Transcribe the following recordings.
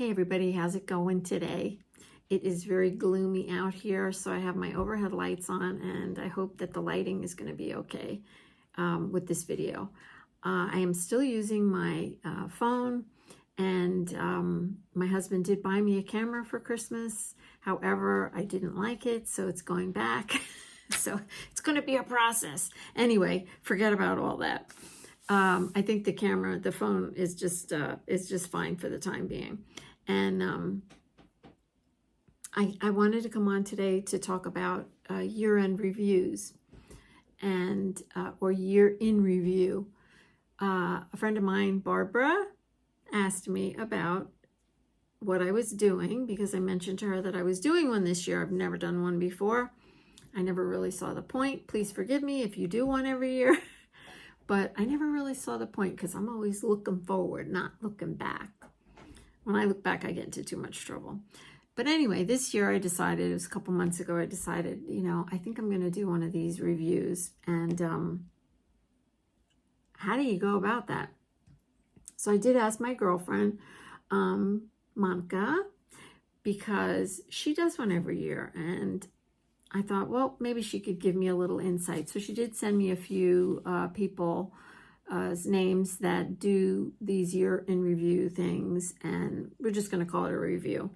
Hey everybody, how's it going today? It is very gloomy out here, so I have my overhead lights on, and I hope that the lighting is going to be okay with this video. I am still using my phone, and my husband did buy me a camera for Christmas. However, I didn't like it, so it's going back. So it's going to be a process. Anyway, forget about all that. I think the phone is just fine for the time being. And I wanted to come on today to talk about year-end reviews and or year in review. A friend of mine, Barbara, asked me about what I was doing because I mentioned to her that I was doing one this year. I've never done one before. I never really saw the point. Please forgive me if you do one every year. But I never really saw the point because I'm always looking forward, not looking back. When I look back, I get into too much trouble. But anyway, this year I decided, it was a couple months ago, I decided, I think I'm going to do one of these reviews. And how do you go about that? So I did ask my girlfriend, Monica, because she does one every year. And I thought, well, maybe she could give me a little insight. So she did send me a few people's names that do these year in review things, and we're just going to call it a review.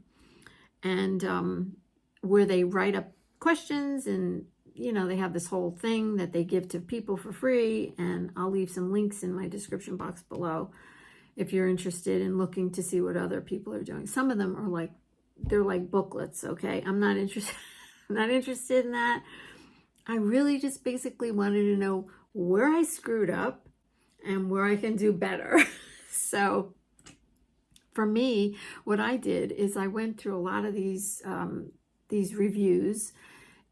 And where they write up questions, and they have this whole thing that they give to people for free, and I'll leave some links in my description box below if you're interested in looking to see what other people are doing. Some of them are they're like booklets, okay? I'm not interested. I'm not interested in that. I really just basically wanted to know where I screwed up and where I can do better. So for me, what I did is I went through a lot of these reviews,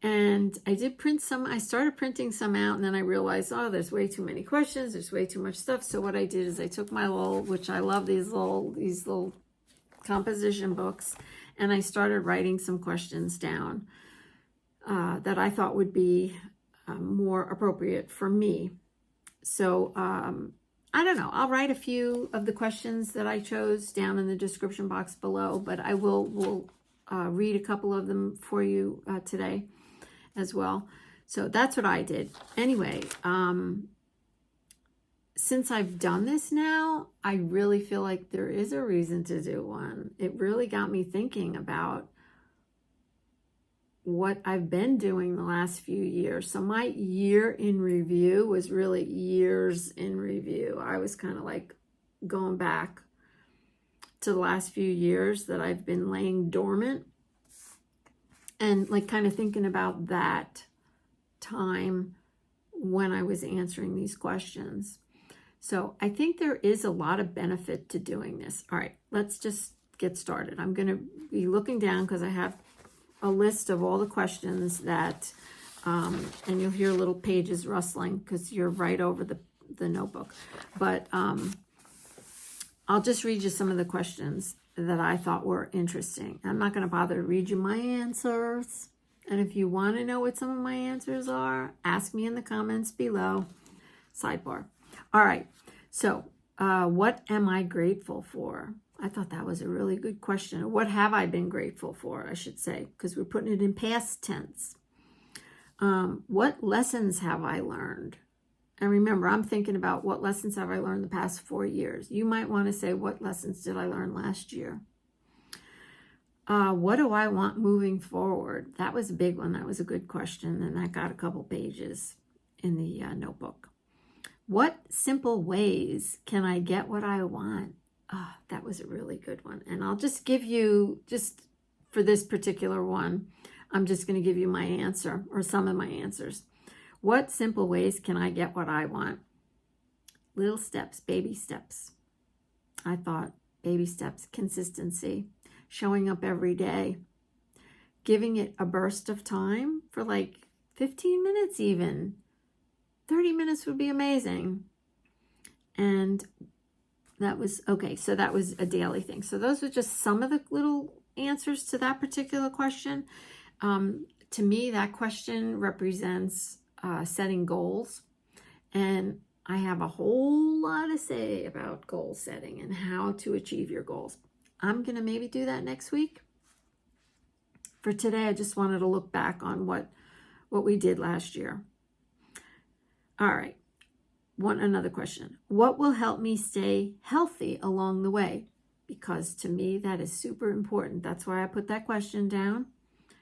and I did print some. I started printing some out, and then I realized, oh, there's way too many questions. There's way too much stuff. So what I did is I took my which I love these little composition books, and I started writing some questions down that I thought would be more appropriate for me. So I don't know. I'll write a few of the questions that I chose down in the description box below, but I will read a couple of them for you today as well. So that's what I did. Anyway, since I've done this now, I really feel like there is a reason to do one. It really got me thinking about what I've been doing the last few years. So my year in review was really years in review. I was kind of like going back to the last few years that I've been laying dormant, and like kind of thinking about that time when I was answering these questions. So I think there is a lot of benefit to doing this. All right, let's just get started. I'm going to be looking down because I have a list of all the questions that, and you'll hear little pages rustling because you're right over the notebook. But I'll just read you some of the questions that I thought were interesting. I'm not going to bother to read you my answers. And if you want to know what some of my answers are, ask me in the comments below. Sidebar. All right. So what am I grateful for? I thought that was a really good question. What have I been grateful for, I should say, because we're putting it in past tense. What lessons have I learned? And remember, I'm thinking about what lessons have I learned the past 4 years. You might want to say, what lessons did I learn last year? What do I want moving forward? That was a big one. That was a good question. And that got a couple pages in the notebook. What simple ways can I get what I want? Oh, that was a really good one. And I'll just give you, just for this particular one, I'm just going to give you my answer, or some of my answers. What simple ways can I get what I want? Little steps, baby steps. I thought baby steps, consistency, showing up every day, giving it a burst of time for like 15 minutes even. 30 minutes would be amazing. And that was, okay, so that was a daily thing. So those are just some of the little answers to that particular question. To me, that question represents setting goals. And I have a whole lot to say about goal setting and how to achieve your goals. I'm going to maybe do that next week. For today, I just wanted to look back on what we did last year. All right. Another question. What will help me stay healthy along the way? Because to me, that is super important. That's why I put that question down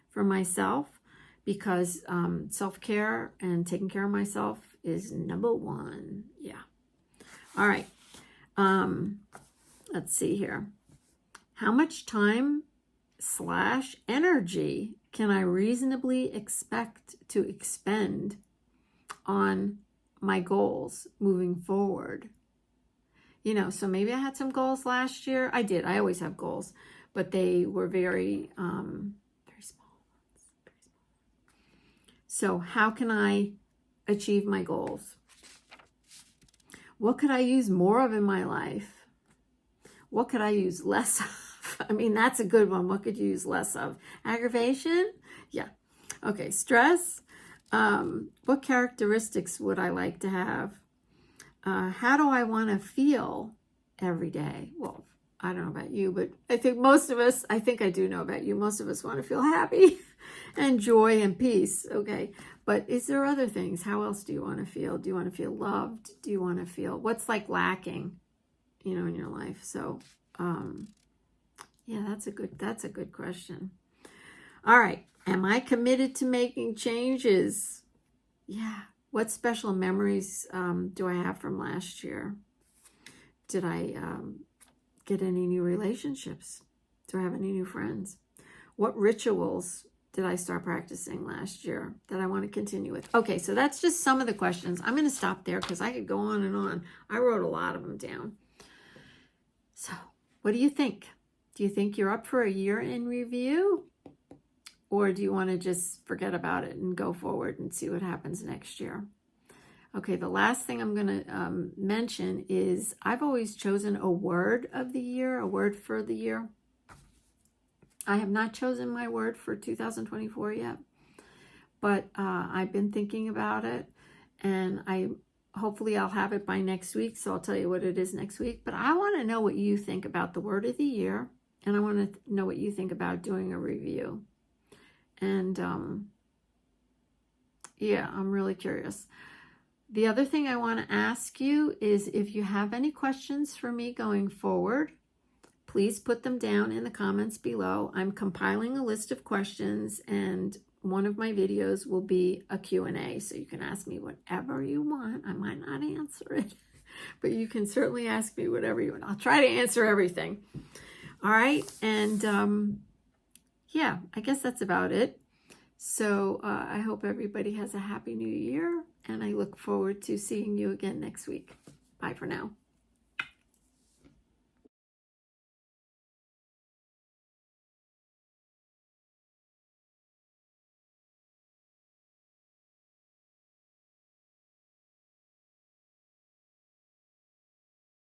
for myself, because self-care and taking care of myself is number one. Yeah. All right. Let's see here. How much time / energy can I reasonably expect to expend on my goals moving forward? You know, so maybe I had some goals last year. I did. I always have goals, but they were very small. So how can I achieve my goals? What could I use more of in my life? What could I use less of? I mean, that's a good one. What could you use less of? Aggravation? Yeah. Okay. Stress? What characteristics would I like to have? How do I want to feel every day? Well, I don't know about you, but I think most of us, I think I do know about you, most of us want to feel happy and joy and peace. Okay. But is there other things? How else do you want to feel? Do you want to feel loved? Do you want to feel what's like lacking, you know, in your life? So, yeah, that's a good question. All right. Am I committed to making changes? Yeah. What special memories do I have from last year? Did I get any new relationships? Do I have any new friends? What rituals did I start practicing last year that I want to continue with? Okay, so that's just some of the questions. I'm going to stop there because I could go on and on. I wrote a lot of them down. So what do you think? Do you think you're up for a year in review? Or do you want to just forget about it and go forward and see what happens next year? Okay, the last thing I'm going to mention is I've always chosen a word of the year, a word for the year. I have not chosen my word for 2024 yet, but I've been thinking about it, and hopefully I'll have it by next week, so I'll tell you what it is next week. But I want to know what you think about the word of the year, and I want to know what you think about doing a review. And yeah, I'm really curious. The other thing I want to ask you is if you have any questions for me going forward, please put them down in the comments below. I'm compiling a list of questions, and one of my videos will be a Q&A, so you can ask me whatever you want. I might not answer it, but you can certainly ask me whatever you want. I'll try to answer everything. All right, and yeah, I guess that's about it. So I hope everybody has a happy new year, and I look forward to seeing you again next week. Bye for now.